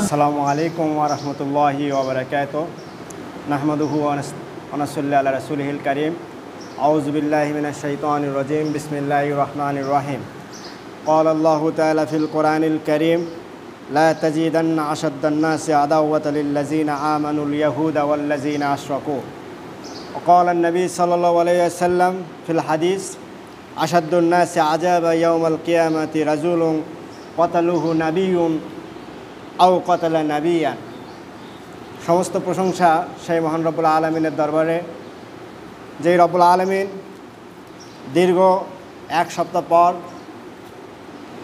আসসালামু আলাইকুম ওয়া রাহমাতুল্লাহি ওয়া বারাকাতুহু নাহমাদুহু ওয়া নাসাল্লি আলা রাসূলিহিল কারীম আউযু বিল্লাহি মিনাশ শাইতানির রাজীম বিসমিল্লাহির রহমানির রহিম ক্বালা আল্লাহু তাআলা ফিল কুরআনিল কারীম লা তাজিদান্না আশাদ্দান নাসি আদাওয়াতাল লিল্লাযিনা আমানুল ইয়াহুদা ওয়াল্লাযিনা আশরাকু ওয়া ক্বালা an-নাবী সাল্লাল্লাহু আলাইহি ওয়াসাল্লাম ফিল হাদিস আশাদ্দুন নাসি আযাবা ইয়াউমাল কিয়ামাতি রাজুলুন ক্বাতালুহু নাবিয়্যুন আও ক্বাতালা নাবিয়ান। সমস্ত প্রশংসা সেই মহান রব্বুল আলামিনের দরবারে, যেই রব্বুল আলামিন দীর্ঘ এক সপ্তাহ পর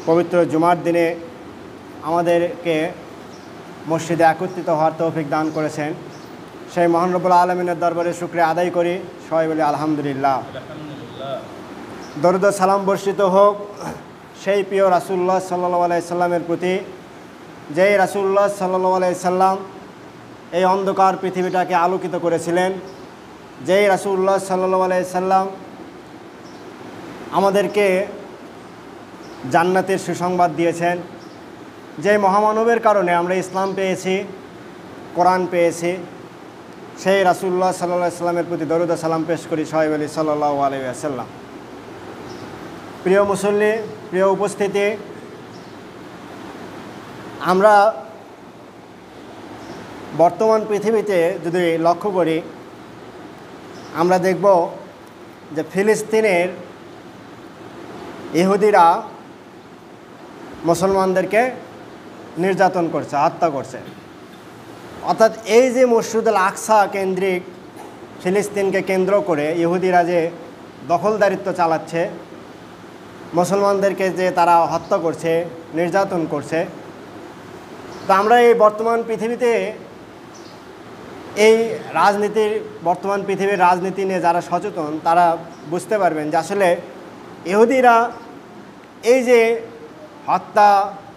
পবিত্র জুমার দিনে আমাদেরকে মসজিদে একত্রিত হওয়ার তৌফিক দান করেছেন। সেই মহান রব্বুল আলামিনের দরবারে শুকরিয়া আদায় করি, সবাই বলি আলহামদুলিল্লাহ। দরুদ ও সালাম বর্ষিত হোক সেই প্রিয় রাসূলুল্লাহ সাল্লাল্লাহু আলাইহি সাল্লামের প্রতি, যেই রাসূলুল্লাহ সাল্লাল্লাহু আলাইহি সাল্লাম এই অন্ধকার পৃথিবীটাকে আলোকিত করেছিলেন, যেই রাসূলুল্লাহ সাল্লাল্লাহু আলাইহি সাল্লাম আমাদেরকে জান্নাতের সুসংবাদ দিয়েছেন, যে মহামানবের কারণে আমরা ইসলাম পেয়েছি, কোরআন পেয়েছি, সেই রাসূলুল্লাহ সাল্লাল্লাহু আলাইহি সাল্লামের প্রতি দরুদ ও সালাম পেশ করি, সবাই বলি সাল্লাল্লাহু আলাইহি ওয়াসাল্লাম। প্রিয় মুসল্লি, প্রিয় উপস্থিতি, আমরা বর্তমান পৃথিবীতে যদি লক্ষ্য করি, আমরা দেখব যে ফিলিস্তিনের ইহুদিরা মুসলমানদেরকে নির্যাতন করছে, হত্যা করছে। অর্থাৎ এই যে মসজিদুল আকসা কেন্দ্রিক ফিলিস্তিনকে কেন্দ্র করে ইহুদিরা যে দখলদারিত্ব চালাচ্ছে, মুসলমানদেরকে যে তারা হত্যা করছে, নির্যাতন করছে, তো আমরা এই বর্তমান পৃথিবীতে এই বর্তমান পৃথিবীর রাজনীতি নিয়ে যারা সচেতন তারা বুঝতে পারবেন যে আসলে ইহুদিরা এই যে হত্যা,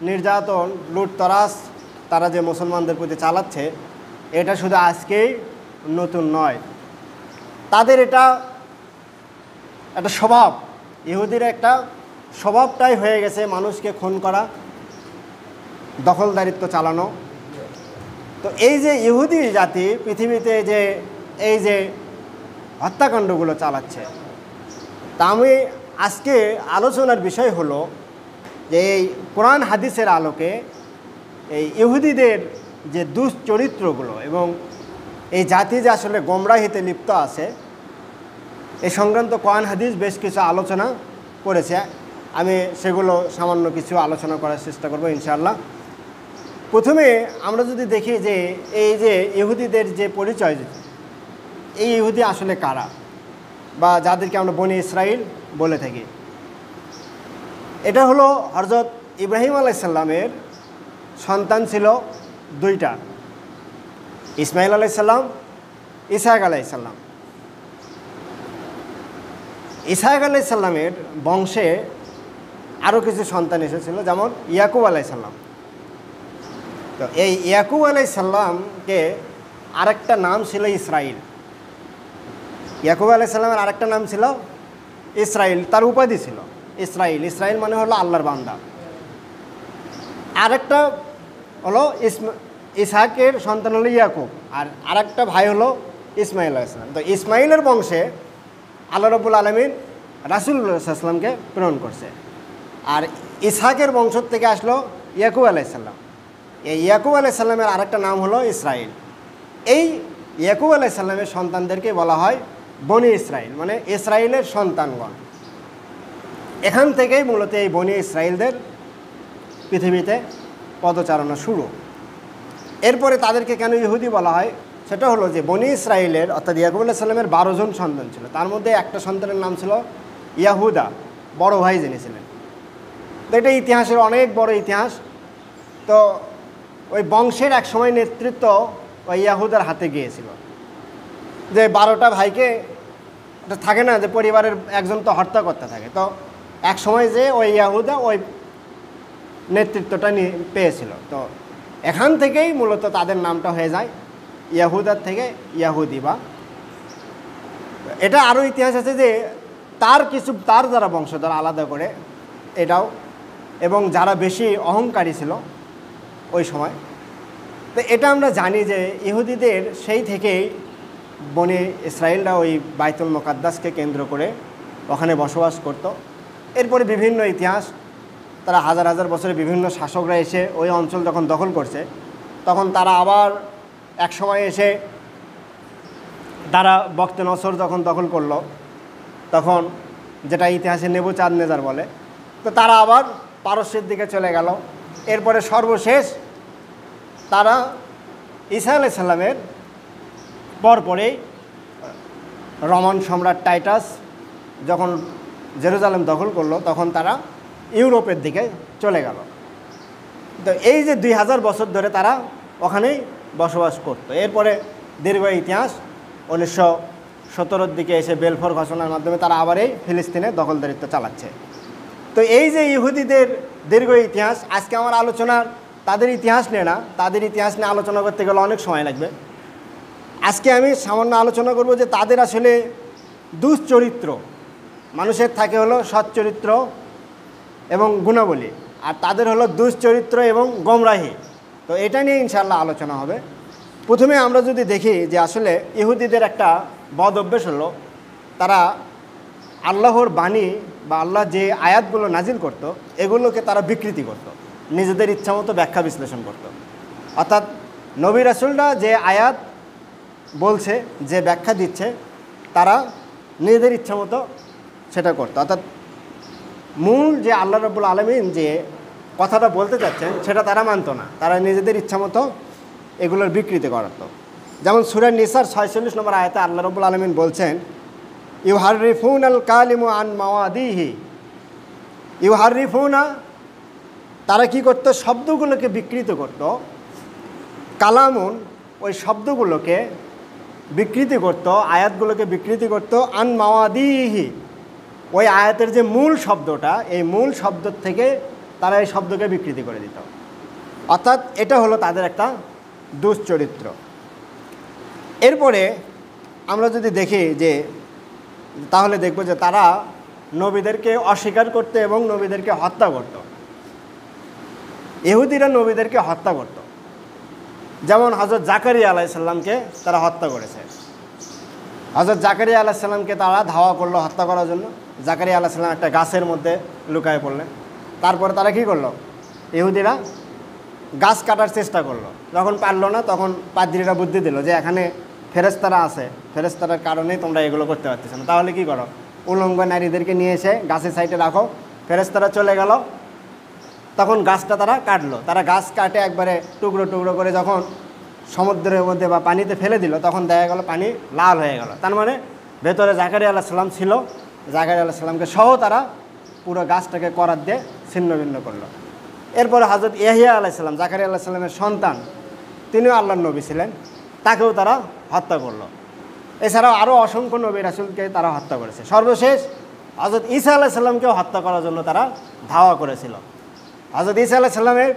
নির্যাতন, লুটতরাজ তারা যে মুসলমানদের প্রতি চালাচ্ছে, এটা শুধু আজকেই নতুন নয়। তাদের এটা একটা স্বভাব, ইহুদির একটা স্বভাবটাই হয়ে গেছে মানুষকে খুন করা, দখলদারিত্ব চালানো। তো এই যে ইহুদি জাতি পৃথিবীতে যে এই যে হত্যাকাণ্ডগুলো চালাচ্ছে, তা আমি আজকে আলোচনার বিষয় হলো যে এই কোরআন হাদিসের আলোকে এই ইহুদিদের যে দুশ্চরিত্রগুলো এবং এই জাতি যে আসলে গোমরাহিতে লিপ্ত আছে, এই সংক্রান্ত কোরআন হাদিস বেশ কিছু আলোচনা করেছে। আমি সেগুলো সামান্য কিছু আলোচনা করার চেষ্টা করব ইনশাআল্লাহ। প্রথমে আমরা যদি দেখি যে এই যে ইহুদিদের যে পরিচয়, এই ইহুদি আসলে কারা, বা যাদেরকে আমরা বনি ইসরাইল বলে থাকি, এটা হলো হযরত ইব্রাহিম আলাইহিস সালামের সন্তান ছিল দুইটা, ইসমাইল আলাইহিস সালাম, ইসহাক আলাইহিস সালাম। ইসহাক আলাইহিস সালামের বংশে আরও কিছু সন্তান এসেছিল, যেমন ইয়াকুব আলাইহিস সালাম। তো এই ইয়াকুব আলাইহিস সালামকে আরেকটা নাম ছিল ইসরাইল। ইয়াকুব আলাইহিস সালামের আরেকটা নাম ছিল ইসরাইল, তার উপাধি ছিল ইসরাইল। ইসরাইল মানে হলো আল্লাহর বান্দা। আরেকটা হলো ইসহাকের সন্তান হলো ইয়াকুব, আর আরেকটা ভাই হলো ইসমাইল আলাইহিস সালাম। তো ইসমাইলের বংশে আল্লাহ রাব্বুল আলামিন রাসূলুল্লাহ সাল্লাল্লাহু আলাইহি ওয়াসাল্লামকে প্রেরণ করছে, আর ইসহাকের বংশ থেকে আসলো ইয়াকুব আলাইহিস সালাম। এই ইয়াকুব আলাইহিস সালামের আরেকটা নাম হলো ইসরাইল। এই ইয়াকুব আলাইহিস সালামের সন্তানদেরকে বলা হয় বনি ইসরাইল, মানে ইসরাইলের সন্তানগণ। এখান থেকেই মূলত এই বনি ইসরাইলদের পৃথিবীতে পদচারণা শুরু। এরপরে তাদেরকে কেন ইহুদি বলা হয়, সেটা হলো যে বনি ইসরাইলের অর্থাৎ ইয়াকুব আলাইহিস সালামের 12 জন সন্তান ছিল, তার মধ্যে একটা সন্তানের নাম ছিল ইয়াহুদা, বড় ভাই যিনি ছিলেন। তো এটা ইতিহাসের অনেক বড় ইতিহাস। তো ওই বংশের এক সময় নেতৃত্ব ওই ইয়াহুদার হাতে গিয়েছিল, যে 12টা ভাইকে থাকে না যে পরিবারের একজন তো হত্যা করতে থাকে, তো এক সময় যে ওই ইয়াহুদা ওই নেতৃত্বটা পেয়েছিল। তো এখান থেকেই মূলত তাদের নামটা হয়ে যায় ইয়াহুদার থেকে ইয়াহুদি। বা এটা আরও ইতিহাস আছে যে তার যারা বংশধর আলাদা করে এটাও এবং যারা বেশি অহংকারী ছিল ওই সময়। তো এটা আমরা জানি যে ইহুদিদের সেই থেকেই বনি ইসরায়েলরা ওই বাইতুল মুকাদ্দাসকে কেন্দ্র করে ওখানে বসবাস করত। এরপরে বিভিন্ন ইতিহাস, তারা হাজার হাজার বছরে বিভিন্ন শাসকরা এসে ওই অঞ্চল যখন দখল করছে, তখন তারা আবার এক সময় এসে তারা বখতে নসর যখন দখল করলো, তখন যেটা ইতিহাসে নেবুচাঁদনেজার বলে, তো তারা আবার পারস্যের দিকে চলে গেল। এরপরে সর্বশেষ তারা ঈসা আলাইহিস সালামের পরপরেই রোমান সম্রাট টাইটাস যখন জেরুজালেম দখল করলো, তখন তারা ইউরোপের দিকে চলে গেল। তো এই যে 2000 বছর ধরে তারা ওখানেই বসবাস করত। এরপরে দীর্ঘ ইতিহাস 1917 দিকে এসে বেলফোর ঘোষণার মাধ্যমে তারা আবার এই ফিলিস্তিনে দখলদারিত্ব চালাচ্ছে। তো এই যে ইহুদিদের দীর্ঘ ইতিহাস, আজকে আমার আলোচনার তাদের ইতিহাস নিয়ে না, তাদের ইতিহাস নিয়ে আলোচনা করতে গেলে অনেক সময় লাগবে। আজকে আমি সামান্য আলোচনা করব যে তাদের আসলে দুশ্চরিত্র, মানুষের থাকে হলো সচ্চরিত্র এবং গুণাবলী, আর তাদের হলো দুশ্চরিত্র এবং গোমরাহি। তো এটা নিয়ে ইনশাআল্লাহ আলোচনা হবে। প্রথমে আমরা যদি দেখি যে আসলে ইহুদিদের একটা বদ অভ্যেস হলো, তারা আল্লাহর বাণী বা আল্লাহ যে আয়াতগুলো নাজিল করত, এগুলোকে তারা বিকৃতি করত, নিজেদের ইচ্ছামতো ব্যাখ্যা বিশ্লেষণ করত। অর্থাৎ নবী রাসূলরা যে আয়াত বলছে, যে ব্যাখ্যা দিচ্ছে, তারা নিজেদের ইচ্ছামতো সেটা করত। অর্থাৎ মূল যে আল্লাহ রাব্বুল আলামিন যে কথাটা বলতে চাচ্ছেন সেটা তারা মানত না, তারা নিজেদের ইচ্ছামতো এগুলোর বিকৃতি করাত। যেমন সূরা নিসার 46 নম্বর আয়াতে আল্লাহ রাব্বুল আলামিন বলছেন, ইউহাররিফুনাল কালিমু আন মাওয়াদিহি। ইউহাররিফুনা, তারা কি করত? শব্দগুলোকে বিকৃত করত। কালামুন, ওই শব্দগুলোকে বিকৃতি করত, আয়াতগুলোকে বিকৃতি করত। আন মাওয়াদিহি, ওই আয়াতের যে মূল শব্দটা, এই মূল শব্দ থেকে তারা এই শব্দকে বিকৃতি করে দিত। অর্থাৎ এটা হলো তাদের একটা দুশ্চরিত্র। এরপরে আমরা যদি দেখি যে, তাহলে দেখব যে তারা নবীদেরকে অস্বীকার করত এবং নবীদেরকে হত্যা করত। ইহুদিরা নবীদেরকে হত্যা করত। যেমন হযরত জাকারিয়া আলাইহিস সালামকে তারা হত্যা করেছে। হযরত জাকারিয়া আলাইহিস সালামকে তারা ধাওয়া করলো হত্যা করার জন্য। জাকারিয়া আলাইহিস সালাম একটা গাছের মধ্যে লুকায়ে পড়লেন। তারপরে তারা কি করলো? ইহুদিরা গাছ কাটার চেষ্টা করলো। যখন পারলো না, তখন পাদ্রীরা বুদ্ধি দিল যে এখানে ফেরেশতারা আছে, ফেরেশতার কারণেই তোমরা এগুলো করতে পারতেছ না, তাহলে কি করো? উলঙ্গ নারীদেরকে নিয়ে এসে গাছের সাইডে রাখো। ফেরেশতারা চলে গেল, তখন গাছটা তারা কাটলো। তারা গাছ কাটে একবারে টুকরো টুকরো করে যখন সমুদ্রের মধ্যে বা পানিতে ফেলে দিল, তখন দেখা গেল পানি লাল হয়ে গেল। তার মানে ভেতরে জাকারিয়া আলাইহিস সালাম ছিল। জাকারিয়া আলাইহিস সালামকে সহ তারা পুরো গাছটাকে করাত দিয়ে ছিন্ন ভিন্ন করলো। এরপরে হযরত ইয়াহইয়া আলাইহিস সালাম, জাকারিয়া আলাইহিস সালামের সন্তান, তিনিও আল্লাহর নবী ছিলেন, তাকেও তারা হত্যা করলো। এছাড়াও আরও অসংখ্য নবী রাসূলকে তারা হত্যা করেছে। সর্বশেষ হযরত ঈসা আলাইহিস সালামকেও হত্যা করার জন্য তারা ধাওয়া করেছিল। হযরত ঈসা আলাইহিস সালামের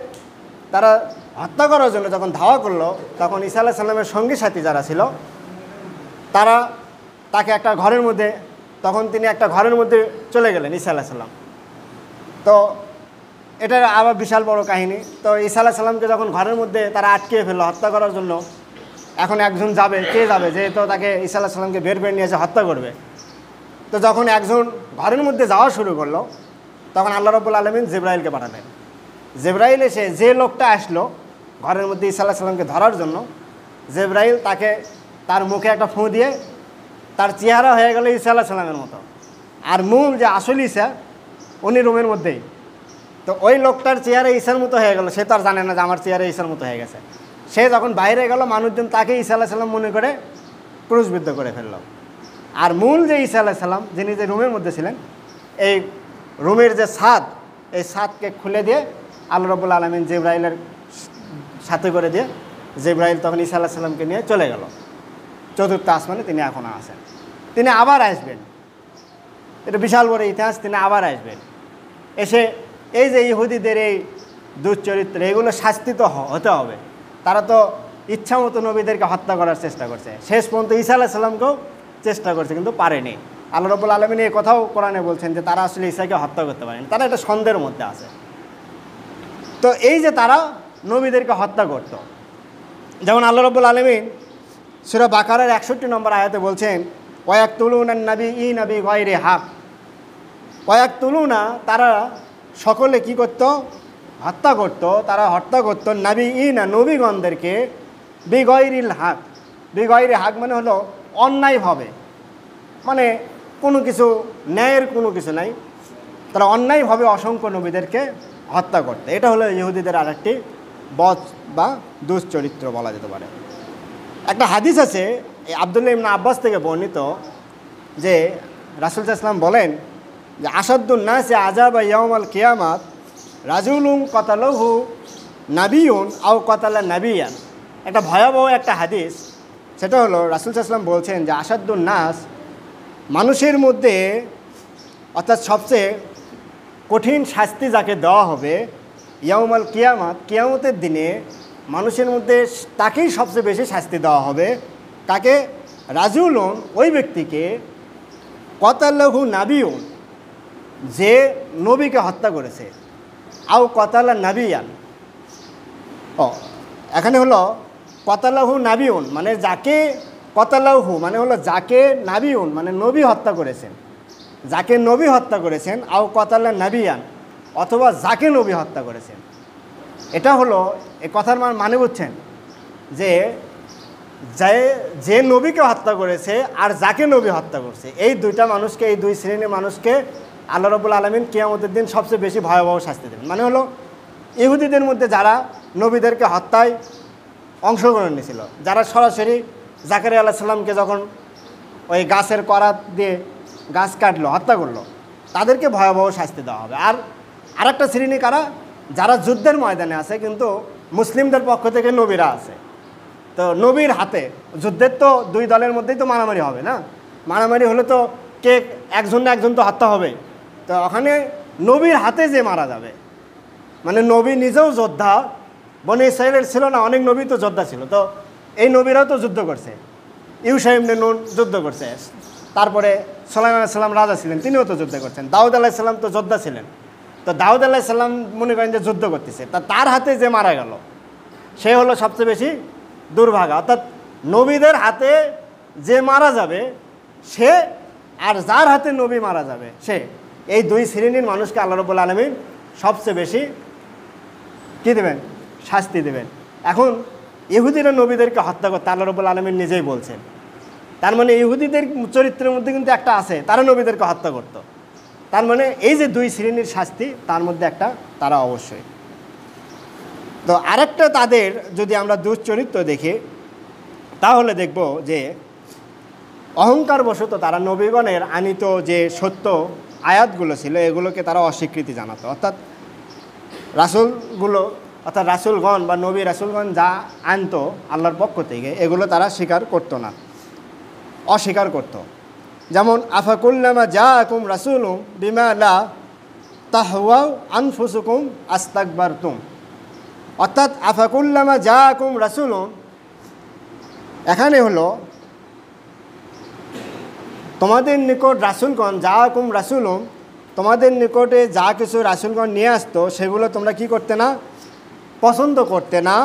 তারা হত্যা করার জন্য যখন ধাওয়া করলো, তখন ঈসা আলাইহিস সালামের সঙ্গী সাথী যারা ছিল, তারা তাকে একটা ঘরের মধ্যে, তখন তিনি একটা ঘরের মধ্যে চলে গেলেন ঈসা আলাইহিস সালাম। তো এটা আবার বিশাল বড় কাহিনী। তো ঈসা আলাইহিস সালামকে যখন ঘরের মধ্যে তারা আটকে ফেললো হত্যা করার জন্য, এখন একজন যাবে, কে যাবে? যেহেতু তাকে ঈসা আলাইহিস সালামকে বের বের নিয়ে এসে হত্যা করবে। তো যখন একজন ঘরের মধ্যে যাওয়া শুরু করলো, তখন আল্লাহ রাব্বুল আলামিন জিবরাইলকে পাঠালেন। জিবরাইল এসে যে লোকটা আসলো ঘরের মধ্যে ঈসা আলাইহিস সালামকে ধরার জন্য, জিবরাইল তাকে তার মুখে একটা ফুঁ দিয়ে তার চেহারা হয়ে গেল ঈসা আলাইহিস সালামের মতো। আর মূল যে আসল ঈসা, উনি রুমের মধ্যেই। তো ওই লোকটার চেহারা ঈসার মতো হয়ে গেল। সে তো আর জানে না যে আমার চেহারা ঈসার মতো হয়ে গেছে। সে যখন বাইরে গেল, মানুষজন তাকে ঈসা আলাইহিস সালাম মনে করে ক্রুশবিদ্ধ করে ফেলল। আর মূল যে ঈসা আলাইহিস সালাম, যিনি যে রুমের মধ্যে ছিলেন, এই রুমের যে ছাদ, এই ছাদকে খুলে দিয়ে আল্লাহ রাব্বুল আলামিন জিবরাইলের সাথে করে দিয়ে, জিবরাইল তখন ঈসা আলাইহিস সালামকে নিয়ে চলে গেল চতুর্থ আসমানে। তিনি এখনও আছেন, তিনি আবার আসবেন। এটা বিশাল বড় ইতিহাস। তিনি আবার আসবেন, এসে এই যে ইহুদিদের এই দুশ্চরিত্র, এগুলো শাস্তি তো হতে হবে। তারা তো ইচ্ছা মতো নবীদেরকে হত্যা করার চেষ্টা করছে। শেষ পর্যন্ত ঈসা আলাইহিস সালামকেও চেষ্টা করছে, কিন্তু পারেনি। আল্লাহ রাব্বুল আলামিন এই কথাও কোরআনে বলছেন যে তারা আসলে ঈসাকে হত্যা করতে পারেনি। তারা এটা সন্দেহের মধ্যে আছে। তো এই যে তারা নবীদেরকে হত্যা করত, যেমন আল্লাহ রাব্বুল আলামিন সূরা বাকারার 61 নম্বর আয়াতে বলছেন, ওয়ায়াকতুলুনা নাবিয়্যিনা বিগাইরি হক। ওয়ায়াকতুলুনা, তারা সকলে কি করত? হত্যা করত। তারা হত্যা করত নাবিয়্যিনা, নবীগণদেরকে, বিগাইরিল হক। বিগাইরি হক মানে হলো অন্যায়ভাবে, মানে কোনো কিছু ন্যায়ের কোনো কিছু নাই, তারা অন্যায়ভাবে অসংখ্য নবীদেরকে হত্যা করতে। এটা হলো ইহুদিদের আরেকটি বদ বা দুশ্চরিত্র বলা যেতে পারে। একটা হাদিস আছে আব্দুল্লাহ ইবনে আব্বাস থেকে বর্ণিত যে রাসূল সাল্লাল্লাহু আলাইহি ওয়াসাল্লাম বলেন যে আসাদ্দুন নাসি আযাবা ইয়াউমাল কিয়ামাত রাজুলুন কাতালাহু নাবিয়ুন আও কাতালা নাবিয়ান। একটা ভয়াবহ একটা হাদিস। সেটা হলো রাসূল সাল্লাল্লাহু আলাইহি ওয়াসাল্লাম বলছেন যে আসাদ্দুন নাস, মানুষের মধ্যে অর্থাৎ সবচেয়ে কঠিন শাস্তি যাকে দেওয়া হবে ইয়াউমাল কিয়ামাত, কিয়ামতের দিনে মানুষের মধ্যে তাকেই সবচেয়ে বেশি শাস্তি দেওয়া হবে। কাকে? রাজুলুন, ওই ব্যক্তিকে, কতালাহু নাবিয়ুন, যে নবীকে হত্যা করেছে, আও কতালা নাবিয়ান। এখানে হলো কতালাহু নাবিয়ুন মানে যাকে, কতালাহু মানে হলো যাকে, নাবিয়ুন মানে নবী হত্যা করেছেন, যাকে নবী হত্যা করেছেন, আও কতালা নাবিয়ান অথবা যাকে নবী হত্যা করেছেন। এটা হলো এ কথার মানে বুঝছেন যে যে নবীকে হত্যা করেছে আর যাকে নবী হত্যা করছে, এই দুইটা মানুষকে, এই দুই শ্রেণীর মানুষকে আল্লাহ রাব্বুল আলামিন কিয়ামতের দিন সবচেয়ে বেশি ভয়াবহ শাস্তি দেবেন। মানে হলো ইহুদিদের মধ্যে যারা নবীদেরকে হত্যায় অংশগ্রহণ নিয়েছিল, যারা সরাসরি জাকারিয়া আলাইহিস সালামকে যখন ওই গাছের করাত দিয়ে গাছ কাটলো, হত্যা করলো, তাদেরকে ভয়াবহ শাস্তি দেওয়া হবে। আর আরেকটা শ্রেণী কারা? যারা যুদ্ধের ময়দানে আছে কিন্তু মুসলিমদের পক্ষ থেকে নবীরা আছে, তো নবীর হাতে, যুদ্ধের তো দুই দলের মধ্যেই তো মারামারি হবে না, মারামারি হলে তো কে একজন না একজন তো হত্যা হবে। তো ওখানে নবীর হাতে যে মারা যাবে, মানে নবী নিজেও যোদ্ধা, বনি ইসরাইলের ছিল না, অনেক নবী তো যোদ্ধা ছিল, তো এই নবীরাও তো যুদ্ধ করছে। ইউশা ইবনে নুন যুদ্ধ করছে, তারপরে সুলাইমান আলাইহিস সালাম রাজা ছিলেন, তিনিও তো যুদ্ধ করছেন। দাউদ আলাইহিস সালাম তো যোদ্ধা ছিলেন, তো দাউদ আলাইহিস সালাম মনে করেন যে যুদ্ধ করতেছে, তার হাতে যে মারা গেল সে হলো সবচেয়ে বেশি দুর্ভাগা। অর্থাৎ নবীদের হাতে যে মারা যাবে সে, আর যার হাতে নবী মারা যাবে সে, এই দুই শ্রেণীর মানুষকে আল্লাহ রাব্বুল আলামিন সবচেয়ে বেশি কী দেবেন? শাস্তি দেবেন। এখন ইহুদিরা নবীদেরকে হত্যা করতে আল্লাহ রাব্বুল আলামিন নিজেই বলছেন, তার মানে ইহুদিদের চরিত্রের মধ্যে কিন্তু একটা আছে, তারা নবীদেরকে হত্যা করত। তার মানে এই যে দুই শ্রেণীর শাস্তি, তার মধ্যে একটা তারা অবশ্যই। তো আরেকটা তাদের যদি আমরা দুশ্চরিত্র দেখি তাহলে দেখব যে অহংকারবশত তারা নবীগণের আনিত যে সত্য আয়াতগুলো ছিল এগুলোকে তারা অস্বীকৃতি জানাতো। অর্থাৎ রাসূলগুলো, অর্থাৎ রাসূলগণ বা নবী রাসূলগণ যা আনতো আল্লাহর পক্ষ থেকে, এগুলো তারা স্বীকার করতো না, অস্বীকার করত। যেমন আফাকুল্লামা জাআকুম রাসূলুম বিমা লা তাহওয়াউ আনফুসুকুম আস্তাকবারতুম। অর্থাৎ আফাকুল্লামা জাআকুম রাসূলুম, এখানে হলো তোমাদের নিকট রাসূলগণ, জাআকুম রাসূলুম, তোমাদের নিকটে যা কিছু রাসূলগণ নিয়ে আসতো সেগুলো তোমরা কি করতে না? পছন্দ করতে না।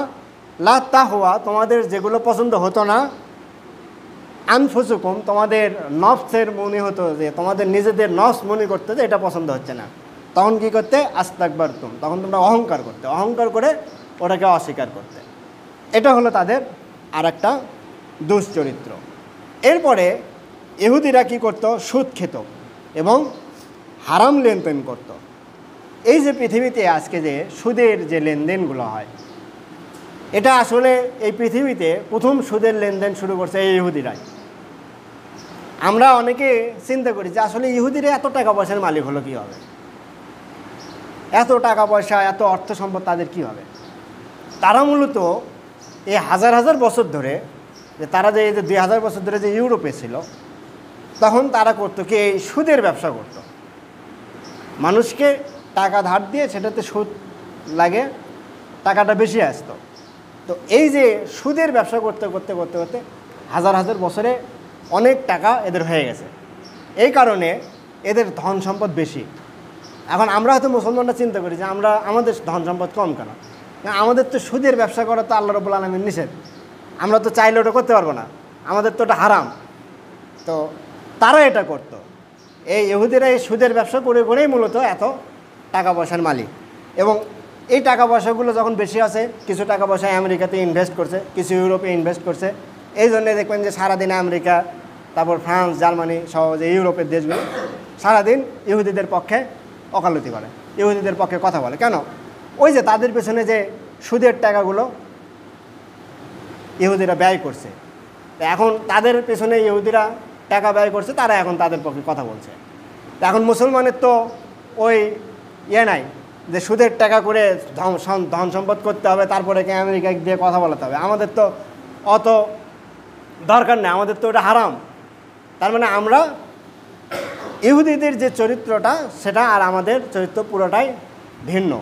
লা তাহওয়া, তোমাদের যেগুলো পছন্দ হতো না। আনফুসুকুম, তোমাদের নফসের মনে হতো, যে তোমাদের নিজেদের নফস মনে করতে যে এটা পছন্দ হচ্ছে না, তখন কি করতে? আস্তাকবারতুম, তখন তোমরা অহংকার করতে, অহংকার করে ওটাকে অস্বীকার করতে। এটা হলো তাদের আর একটা দুশ্চরিত্র। এরপরে ইহুদিরা কি করত? সুদ খেত এবং হারাম লেনদেন করত। এই যে পৃথিবীতে আজকে যে সুদের যে লেনদেনগুলো হয়, এটা আসলে এই পৃথিবীতে প্রথম সুদের লেনদেন শুরু করছে এই ইহুদিরাই। আমরা অনেকে চিন্তা করি যে আসলে ইহুদিরা এত টাকা পয়সার মালিক হলো কী হবে, এত টাকা পয়সা, এত অর্থ সম্পদ তাদের কী হবে? তারা মূলত এই হাজার হাজার বছর ধরে, যে তারা যে এই যে 2000 বছর ধরে যে ইউরোপে ছিল, তখন তারা করতো কি? এই সুদের ব্যবসা করত। মানুষকে টাকা ধার দিয়ে সেটাতে সুদ লাগে, টাকাটা বেশি আসতো। তো এই যে সুদের ব্যবসা করতে করতে করতে করতে হাজার হাজার বছরে অনেক টাকা এদের হয়ে গেছে। এই কারণে এদের ধন সম্পদ বেশি। এখন আমরা হয়তো মুসলমানরা চিন্তা করি যে আমাদের ধন সম্পদ কম কেন, আমাদের তো সুদের ব্যবসা করা তো আল্লাহ রাব্বুল আলামিন নিষেধ, আমরা তো চাইলে ওটা করতে পারবো না, আমাদের তো ওটা হারাম। তো তারা এটা করতো, এই ইহুদিরা এই সুদের ব্যবসা করে করেই মূলত এত টাকা পয়সার মালিক। এবং এই টাকা পয়সাগুলো যখন বেশি আছে, কিছু টাকা পয়সা আমেরিকাতে ইনভেস্ট করছে, কিছু ইউরোপে ইনভেস্ট করছে, এই জন্যে দেখবেন যে সারাদিন আমেরিকা, তারপর ফ্রান্স, জার্মানি সহ যে ইউরোপের দেশগুলো সারাদিন ইহুদিদের পক্ষে ওকালতি করে, ইহুদিদের পক্ষে কথা বলে। কেন? ওই যে তাদের পেছনে যে সুদের টাকাগুলো ইহুদিরা ব্যয় করছে, এখন তাদের পেছনে ইহুদিরা টাকা ব্যয় করছে, তারা এখন তাদের পক্ষে কথা বলছে। এখন মুসলমানের তো ওই নাই যে সুদের টাকা করে ধন সম্পদ করতে হবে, তারপরে কি আমেরিকা দিয়ে কথা বলাতে হবে। আমাদের তো অত দরকার নেই, আমাদের তো ওটা হারাম। তার মানে আমরা ইহুদিদের যে চরিত্রটা সেটা আর আমাদের চরিত্র পুরোটাই ভিন্ন।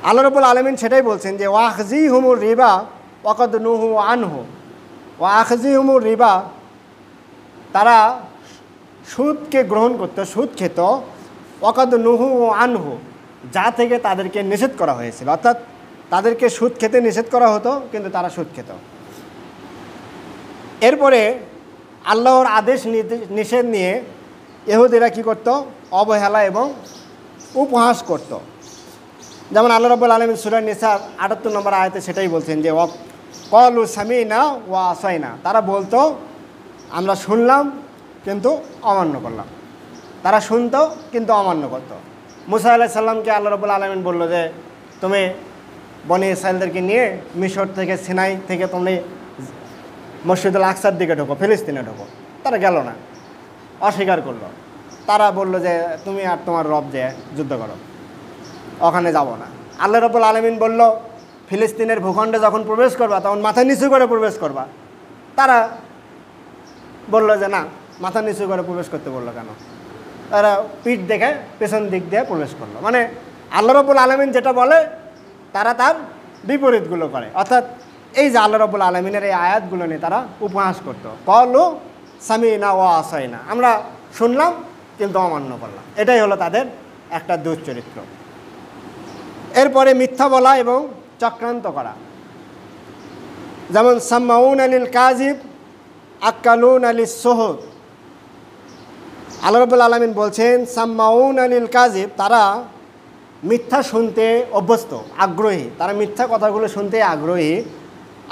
আল্লাহ রাব্বুল আলামিন সেটাই বলছেন যে ওয়াখজিহুমুর রিবা ওয়াকাদ নুহু আনহু, ওয়াখজিহুমুর রিবা, তারা সুদকে গ্রহণ করত, সুদ খেত, ওয়াকাদ নুহু আনহু, যা থেকে তাদেরকে নিষেধ করা হয়েছিল। অর্থাৎ তাদেরকে সুদ খেতে নিষেধ করা হতো, কিন্তু তারা সুদ খেত। এরপরে আল্লাহর আদেশ নিষেধ নিয়ে ইহুদিরা কী করত? অবহেলা এবং উপহাস করত। যেমন আল্লাহ রাব্বুল আলামিন সূরা নিসার ৭৮ নম্বর আয়াতে সেটাই বলছেন যে ক্বালু সামি'না ওয়া আসাইনা, তারা বলতো আমরা শুনলাম কিন্তু অমান্য করলাম। তারা শুনতো কিন্তু অমান্য করতো। মুসা আলাইহিস সালামকে আল্লাহ রাব্বুল আলামিন বলল যে তুমি বনি ইসরাঈলদেরকে নিয়ে মিশর থেকে, সিনাই থেকে তুমি মসজিদুল আকসার দিকে ঢোকো, ফিলিস্তিনে ঢোকো। তারা গেল না, অস্বীকার করলো। তারা বলল যে তুমি আর তোমার রব যে যুদ্ধ করো, ওখানে যাব না। আল্লাহ রাব্বুল আলামিন বলল ফিলিস্তিনের ভূখণ্ডে যখন প্রবেশ করবা তখন মাথা নিচু করে প্রবেশ করবা। তারা বলল যে না, মাথা নিচু করে প্রবেশ করতে বললো কেন? তারা পিঠ দেখে পেছন দিক দিয়ে প্রবেশ করলো। মানে আল্লাহ রাব্বুল আলামিন যেটা বলে তারা তার বিপরীতগুলো করে। অর্থাৎ এই যে আল্লাহ রাব্বুল আলামিনের এই আয়াতগুলো নিয়ে তারা উপহাস করতো, ক্বালু সামি'না ওয়া আসাইনা, আমরা শুনলাম কিন্তু অমান্য করলাম। এটাই হলো তাদের একটা দুশ্চরিত্র। এরপরে মিথ্যা বলা এবং চক্রান্ত করা, যেমন সাম্মাউনা লিল কাযিব আক্কালুনা লিস সুহুদ। আল্লাহ রাব্বুল আলামিন বলছেন সাম্মাউনা লিল কাযিব, তারা মিথ্যা শুনতে অভ্যস্ত, আগ্রহী, তারা মিথ্যা কথাগুলো শুনতে আগ্রহী।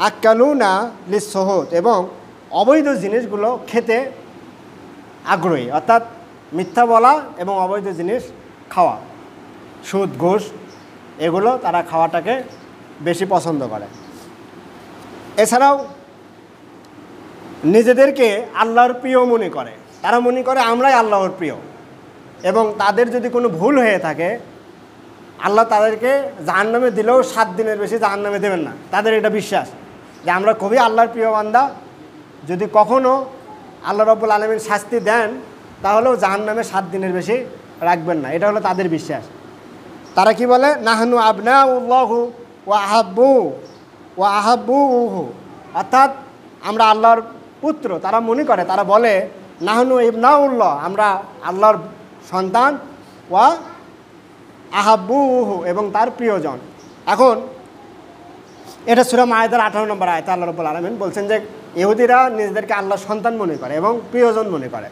আক্কালুনা লিস সুহুদ, এবং অবৈধ জিনিসগুলো খেতে আগ্রহী। অর্থাৎ মিথ্যা বলা এবং অবৈধ জিনিস খাওয়া, সুদ, ঘুষ, এগুলো তারা খাওয়াটাকে বেশি পছন্দ করে। এছাড়াও নিজেদেরকে আল্লাহর প্রিয় মনে করে, তারা মনে করে আমরাই আল্লাহর প্রিয়, এবং তাদের যদি কোনো ভুল হয়ে থাকে আল্লাহ তাদেরকে জাহান্নামে দিলেও 7 দিনের বেশি জাহান্নামে দেবেন না। তাদের এটা বিশ্বাস যে আমরা খুবই আল্লাহর প্রিয় বান্দা, যদি কখনও আল্লাহ রাব্বুল আলামিন শাস্তি দেন তাহলেও জাহান্নামে 7 দিনের বেশি রাখবেন না। এটা হলো তাদের বিশ্বাস। তারা কি বলে? নাহনু আবনাউল্লাহু ওয়া আহাব্বুহু, অর্থাৎ আমরা আল্লাহর পুত্র। তারা মনে করে, তারা বলে নাহনু ইবনাউল্লাহ, আমরা আল্লাহর সন্তান, ওয়া আহাব্বুহু, এবং তার প্রিয়জন। এখন এটা সূরা মায়েদার 18 নম্বর আয়াতে আল্লাহ রাব্বুল আলামিন বলছেন যে ইহুদিরা নিজেদেরকে আল্লাহর সন্তান মনে করে এবং প্রিয়জন মনে করে,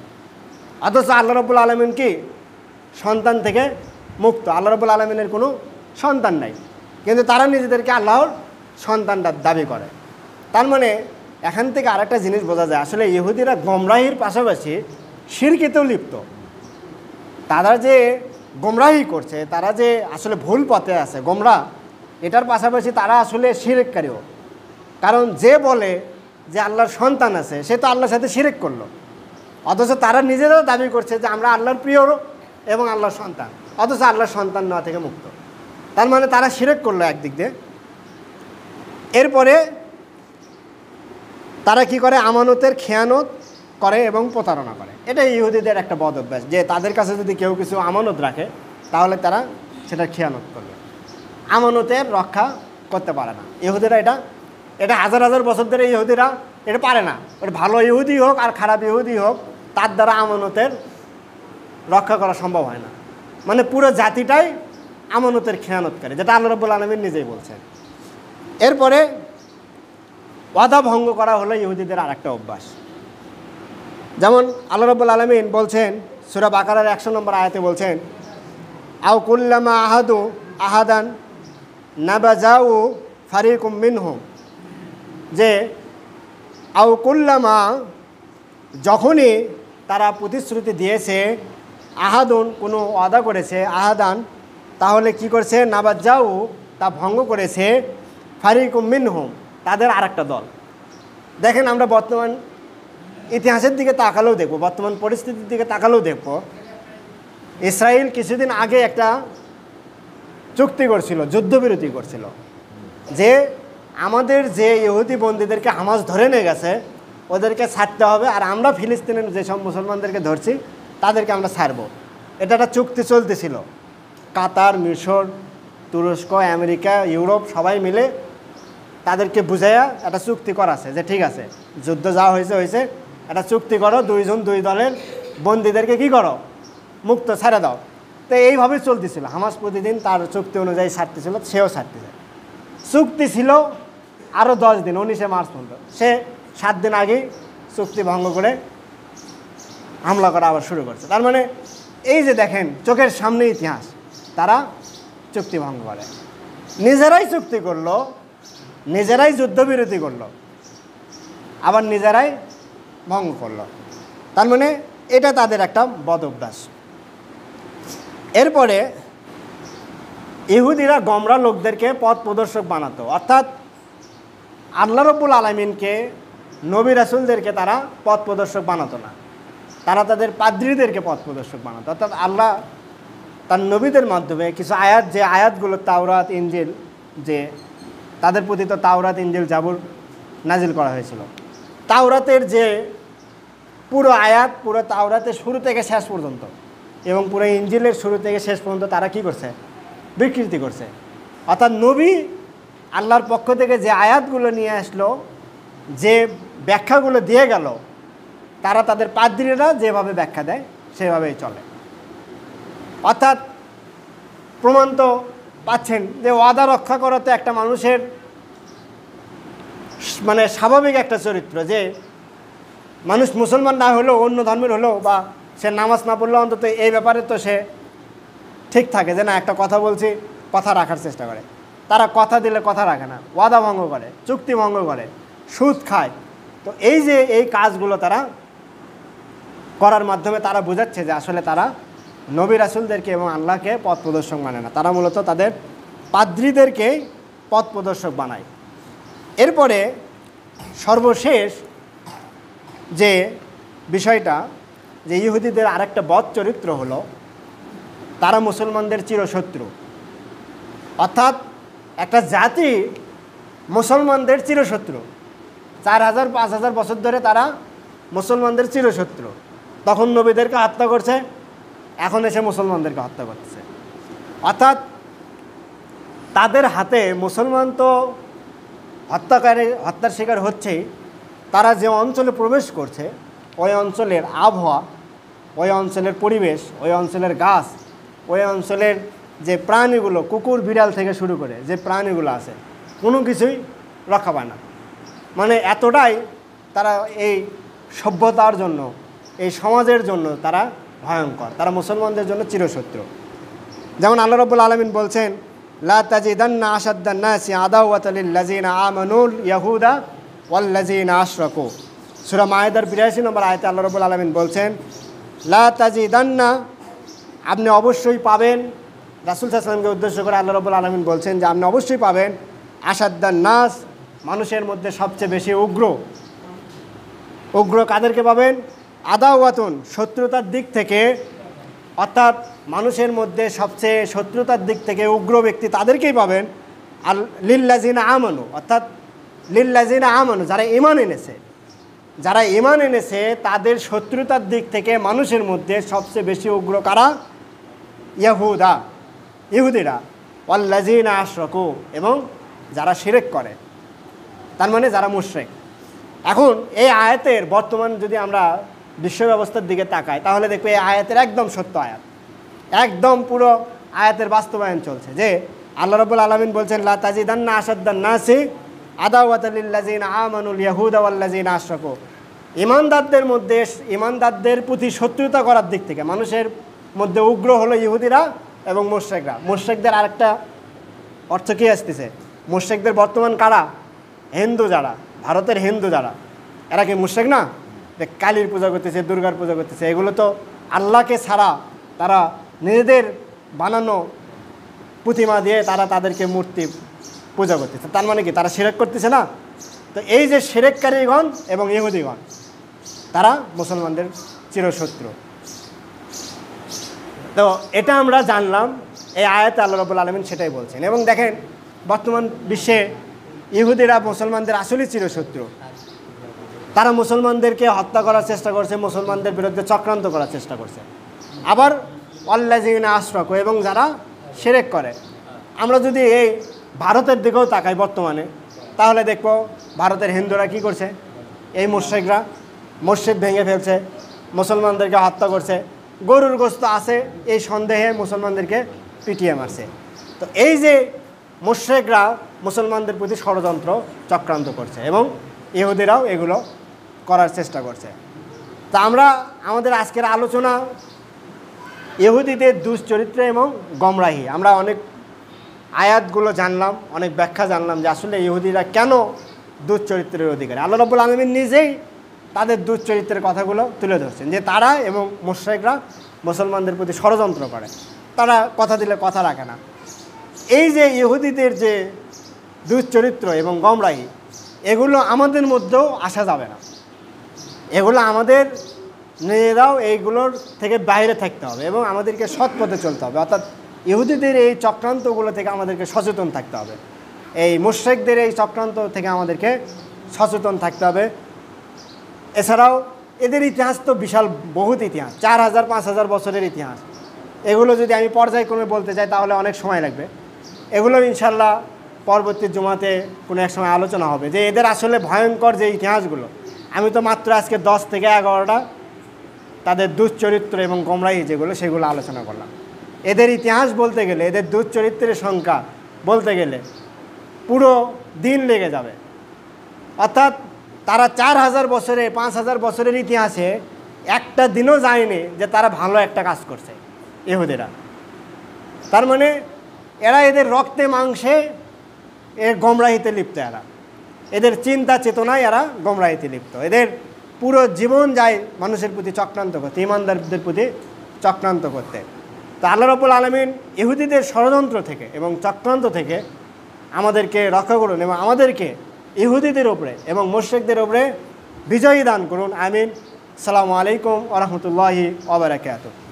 অথচ আল্লাহ রাব্বুল আলামিন কি সন্তান থেকে মুক্ত। আল্লাহ রাব্বুল আলামিনের কোনো সন্তান নাই, কিন্তু তারা নিজেদেরকে আল্লাহর সন্তানটা দাবি করে। তার মানে এখান থেকে আরেকটা জিনিস বোঝা যায়, আসলে ইহুদিরা গোমরাহির পাশাপাশি শিরকিতেও লিপ্ত। তারা যে গোমরাহি করছে, তারা যে আসলে ভুল পথে আছে, গোমরাহ, এটার পাশাপাশি তারা আসলে শিরককারীও। কারণ যে বলে যে আল্লাহর সন্তান আছে সে তো আল্লাহর সাথে শিরক করলো, অথচ তারা নিজেরাও দাবি করছে যে আমরা আল্লাহর প্রিয় এবং আল্লাহর সন্তান, অথচ আল্লাহর সন্তান নেওয়া থেকে মুক্ত। তার মানে তারা শিরক করলো একদিক দিয়ে। এরপরে তারা কি করে? আমানতের খেয়ানত করে এবং প্রতারণা করে। এটা ইহুদিদের একটা বদ অভ্যাস, যে তাদের কাছে যদি কেউ কিছু আমানত রাখে তাহলে তারা সেটা খেয়ানত করবে, আমানতের রক্ষা করতে পারে না। ইহুদিরা এটা হাজার হাজার বছর ধরে ইহুদিরা এটা পারে না। ওটা ভালো ইহুদি হোক আর খারাপ ইহুদি হোক, তার দ্বারা আমানতের রক্ষা করা সম্ভব হয় না। মানে পুরো জাতিটাই আমানতের খেয়ানতকারী, যেটা আল্লাহ রাব্বুল আলামিন নিজেই বলছেন। এরপরে ওয়াদা ভঙ্গ করা হলো ইহুদিদের আরেকটা অভ্যাস। যেমন আল্লাহ রাব্বুল আলামিন বলছেন সূরা বাকারার 100 নম্বর আয়াতে বলছেন, আও কুল্লামা আহাদু আহাদান নাবাজাউ ফারিকুম মিনহুম, যে আও কুল্লামা যখনই তারা প্রতিশ্রুতি দিয়েছে, আহাদুন কোনো ওয়াদা করেছে, আহাদান তাহলে কি করছে, নাবাজাউ তা ভঙ্গ করেছে, ফারিকুম মিনহুম তাদের আরেকটা দল। দেখেন আমরা বর্তমান ইতিহাসের দিকে তাকালেও দেখব, বর্তমান পরিস্থিতির দিকে তাকালেও দেখব, ইসরায়েল কিছুদিন আগে একটা চুক্তি করছিল, যুদ্ধবিরতি করছিল, যে আমাদের যে ইহুদি বন্দীদেরকে হামাস ধরে নিয়ে গেছে ওদেরকে ছাড়তে হবে, আর আমরা ফিলিস্তিনের যেসব মুসলমানদেরকে ধরছি তাদেরকে আমরা ছাড়ব। এটা একটা চুক্তি চলতেছিল। কাতার, মিশর, তুরস্ক, আমেরিকা, ইউরোপ সবাই মিলে তাদেরকে বুঝাইয়া একটা চুক্তি করাছে যে ঠিক আছে, যুদ্ধ যা হয়েছে হয়েছে, একটা চুক্তি করো, দুই দলের বন্দীদেরকে কি করো, মুক্ত ছেড়ে দাও। তো এইভাবেই চলতেছিল। হামাস প্রতিদিন তার চুক্তি অনুযায়ী ছাড়তেছিল, সেও ছাড়তেছে। চুক্তি ছিল আরও 10 দিন, 19শে মার্চ পর্যন্ত। সে 7 দিন আগেই চুক্তি ভঙ্গ করে হামলা করা আবার শুরু করছে। তার মানে এই যে দেখেন চোখের সামনে ইতিহাস, তারা চুক্তি ভঙ্গ করে, নিজেরাই চুক্তি করলো, নিজেরাই যুদ্ধবিরতি করলো, আবার নিজেরাই ভঙ্গ করলো। তার মানে এটা তাদের একটা বদ অভ্যাস। এরপরে ইহুদিরা গমরা লোকদেরকে পথ প্রদর্শক বানাতো, অর্থাৎ আল্লাহ রাব্বুল আলামিনকে, নবী রাসূলদেরকে তারা পথ প্রদর্শক বানাতো না, তারা তাদের পাদ্রীদেরকে পথ প্রদর্শক বানাতো। অর্থাৎ আল্লাহ তার নবীদের মাধ্যমে কিছু আয়াত, যে আয়াতগুলো তাওরাত, ইনজিল, যে তাদের প্রতি তো তাওরাত, ইনজিল, জাবুর নাজিল করা হয়েছিল, তাওরাতের যে পুরো আয়াত, পুরো তাওরাতের শুরু থেকে শেষ পর্যন্ত এবং পুরো ইনজিলের শুরু থেকে শেষ পর্যন্ত তারা কি করছে, বিকৃতি করছে। অর্থাৎ নবী আল্লাহর পক্ষ থেকে যে আয়াতগুলো নিয়ে আসলো, যে ব্যাখ্যাগুলো দিয়ে গেল, তারা তাদের পাদ্রীরা যেভাবে ব্যাখ্যা দেয় সেভাবেই চলে। অর্থাৎ প্রমাণ তো পাচ্ছেন যে ওয়াদা রক্ষা করা তো একটা মানুষের মানে স্বাভাবিক একটা চরিত্র, যে মানুষ মুসলমান না হলেও, অন্য ধর্মের হলেও, বা সে নামাজ না পড়লেও অন্তত এই ব্যাপারে তো সে ঠিক থাকে, যে না একটা কথা বলছি, কথা রাখার চেষ্টা করে। তারা কথা দিলে কথা রাখে না, ওয়াদা ভঙ্গ করে, চুক্তি ভঙ্গ করে, সুদ খায়। তো এই যে এই কাজগুলো তারা করার মাধ্যমে তারা বোঝাচ্ছে যে আসলে তারা নবী রাসূলদেরকে এবং আল্লাহকে পথ প্রদর্শক মানে না, তারা মূলত তাদের পাদ্রীদেরকে পথ প্রদর্শক বানায়। এরপরে সর্বশেষ যে বিষয়টা, যে ইহুদিদের আরেকটা বদ চরিত্র হলো তারা মুসলমানদের চিরশত্রু। অর্থাৎ একটা জাতি মুসলমানদের চিরশত্রু, 4000-5000 বছর ধরে তারা মুসলমানদের চিরশত্রু। তখন নবীদেরকে হত্যা করছে, এখন এসে মুসলমানদেরকে হত্যা করতেছে। অর্থাৎ তাদের হাতে মুসলমান তো হত্যার শিকার হচ্ছেই। তারা যে অঞ্চলে প্রবেশ করছে ওই অঞ্চলের আবহাওয়া, ওই অঞ্চলের পরিবেশ, ওই অঞ্চলের গাছ, ওই অঞ্চলের যে প্রাণীগুলো, কুকুর বিড়াল থেকে শুরু করে যে প্রাণীগুলো আছে, কোনো কিছুই রক্ষা পায় না। মানে এতটাই তারা এই সভ্যতার জন্য, এই সমাজের জন্য তারা ভয়ঙ্কর, তারা মুসলমানদের জন্য চিরশত্রু। যেমন আল্লাহ রাব্বুল আলামিন বলছেন, লা তাজিদান্না আশাদ্দান নাসি আদাওয়াতাল লিল্লাযিনা আমানুল ইয়াহুদা ওয়াল্লাযিনা আশরাকু। সূরা মায়েদার 82 নম্বর আয়াতে আল্লাহ রাব্বুল আলামিন বলছেন, লা তাজিদান্না, আপনি অবশ্যই পাবেন, রাসূল সাল্লাল্লাহু আলাইহি ওয়াসাল্লামকে উদ্দেশ্য করে আল্লাহ রাব্বুল আলামিন বলছেন যে আপনি অবশ্যই পাবেন, আশাদ্দান নাস, মানুষের মধ্যে সবচেয়ে বেশি উগ্র কাদেরকে পাবেন, আদাওয়াতুন, শত্রুতার দিক থেকে, অর্থাৎ মানুষের মধ্যে সবচেয়ে শত্রুতার দিক থেকে উগ্র ব্যক্তি তাদেরকেই পাবেন, আর লিল্লাযিনা আমানু, অর্থাৎ লিল্লাযিনা আমানু, যারা ঈমান এনেছে তাদের শত্রুতার দিক থেকে মানুষের মধ্যে সবচেয়ে বেশি উগ্র কারা, ইহুদিরা, ওয়াল্লাযিনা আশরাকু, এবং যারা শিরক করে, তার মানে যারা মুশরিক। এখন এই আয়াতের বর্তমান যদি আমরা বিশ্ব ব্যবস্থার দিকে তাকাই তাহলে দেখবো এই আয়াতের একদম সত্য আয়াত, একদম পুরো আয়াতের বাস্তবায়ন চলছে যে আল্লাহ রাব্বুল আলামিন বলছেন লা তাজিদান্না আশাদ্দান নাসি আদাওয়াতাল লিল্লাযিনা আমানুল ইয়াহুদা ওয়াল্লাযিনা আশরাকু। ইমানদারদের প্রতি শত্রুতা করার দিক থেকে মানুষের মধ্যে উগ্র হলো ইহুদিরা এবং মুশরিকরা। মুশরিকদের আরেকটা অর্থ কী আসতেছে? মুশরিকদের বর্তমান কারা? হিন্দু যারা, ভারতের হিন্দু যারা, এরা কি মুশরিক না? যে কালীর পূজা করতেছে, দুর্গার পূজা করতেছে, এগুলো তো আল্লাহকে ছাড়া তারা নিজেদের বানানো প্রতিমা দিয়ে তারা তাদেরকে মূর্তি পূজা করতেছে। তার মানে কি তারা শিরক করতেছে না? তো এই যে শিরককারীগণ এবং ইহুদিগণ তারা মুসলমানদের চিরশত্রু। তো এটা আমরা জানলাম, এই আয়াতে আল্লাহ রাব্বুল আলামিন সেটাই বলছেন। এবং দেখেন বর্তমান বিশ্বে ইহুদিরা মুসলমানদের আসলেই চিরশত্রু। তারা মুসলমানদেরকে হত্যা করার চেষ্টা করছে, মুসলমানদের বিরুদ্ধে চক্রান্ত করার চেষ্টা করছে। আবার ওয়াল্লাযিনা আশরাকু, এবং যারা শিরক করে। আমরা যদি এই ভারতের দিকেও তাকাই বর্তমানে, তাহলে দেখব ভারতের হিন্দুরা কি করছে? এই মুশরিকরা মসজিদ ভেঙে ফেলছে, মুসলমানদেরকে হত্যা করছে, গরুর গোশত আছে এই সন্দেহে মুসলমানদেরকে পিটিয়ে মারছে। তো এই যে মুশরিকরা মুসলমানদের প্রতি ষড়যন্ত্র চক্রান্ত করছে এবং ইহুদিরাও এগুলো করার চেষ্টা করছে। তা আমরা আমাদের আজকের আলোচনা ইহুদিদের দুশ্চরিত্র এবং গমরাহি। আমরা অনেক আয়াতগুলো জানলাম, অনেক ব্যাখ্যা জানলাম যে আসলে ইহুদিরা কেন দুশ্চরিত্রের অধিকারী। আল্লাহ রাব্বুল আলামিন নিজেই তাদের দুশ্চরিত্রের কথাগুলো তুলে ধরছেন যে তারা এবং মুশরিকরা মুসলমানদের প্রতি ষড়যন্ত্র করে, তারা কথা দিলে কথা রাখে না। এই যে ইহুদিদের যে দুশ্চরিত্র এবং গমরাহি, এগুলো আমাদের মধ্যেও আসা যাবে না। এগুলো আমাদের নিজেরাও এইগুলোর থেকে বাইরে থাকতে হবে এবং আমাদেরকে সৎ পথে চলতে হবে। অর্থাৎ ইহুদিদের এই চক্রান্তগুলো থেকে আমাদেরকে সচেতন থাকতে হবে, এই মুশরিকদের এই চক্রান্ত থেকে আমাদেরকে সচেতন থাকতে হবে। এছাড়াও এদের ইতিহাস তো বিশাল, বহুত ইতিহাস, 4000-5000 বছরের ইতিহাস। এগুলো যদি আমি পর্যায়ক্রমে বলতে চাই তাহলে অনেক সময় লাগবে। এগুলো ইনশাল্লাহ পরবর্তী জুমাতে কোনো এক সময় আলোচনা হবে যে এদের আসলে ভয়ঙ্কর যে ইতিহাসগুলো। আমি তো মাত্র আজকে 10 থেকে 11টা তাদের দুশ্চরিত্র এবং গমরাহি যেগুলো সেগুলো আলোচনা করলাম। এদের ইতিহাস বলতে গেলে, এদের দুশ্চরিত্রের সংখ্যা বলতে গেলে পুরো দিন লেগে যাবে। অর্থাৎ তারা 4000 বছরে, 5000 বছরের ইতিহাসে একটা দিনও যায়নি যে তারা ভালো একটা কাজ করছে ইহুদিরা। তার মানে এরা এদের রক্তে মাংসে এর গমরাহিতে লিপ্ত। এদের চিন্তা চেতনায় এরা গমরাহিতে লিপ্ত। এদের পুরো জীবন যায় মানুষের প্রতি চক্রান্ত করতে, ইমানদারদের প্রতি চক্রান্ত করতে। তো আল্লাহ রাব্বুল আলামিন ইহুদিদের ষড়যন্ত্র থেকে এবং চক্রান্ত থেকে আমাদেরকে রক্ষা করুন এবং আমাদেরকে ইহুদিদের উপরে এবং মুশরিকদের উপরে বিজয়ী দান করুন। আমিন। আসসালামু আলাইকুম ওয়া রাহমাতুল্লাহি ওয়া বারাকাতুহু।